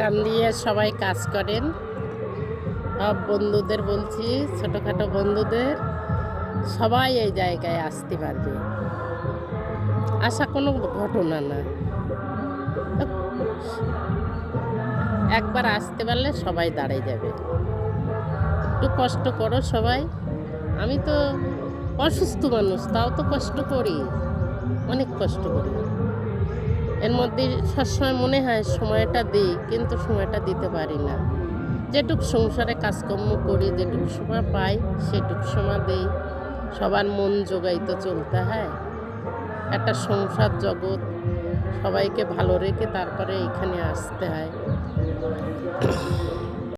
কান দিয়ে সবাই কাজ করেন। সব বন্ধুদের বলছি, ছোটোখাটো বন্ধুদের, সবাই এই জায়গায় আসতে পারবে। আসা কোনো ঘটনা না। একবার আসতে পারলে সবাই দাঁড়িয়ে যাবে। একটু কষ্ট করো সবাই। আমি তো অসুস্থ মানুষ, তাও তো কষ্ট করি, অনেক কষ্ট করি। এর মধ্যে সবসময় মনে হয় সময়টা দিই, কিন্তু সময়টা দিতে পারি না। যেটুক সংসারে কাজকর্ম করি, যেটুক সময় পাই সেটুক সময় দিই। সবার মন জোগাই তো চলতে হয়। একটা সংসার জগৎ, সবাইকে ভালো রেখে তারপরে এখানে আসতে হয়।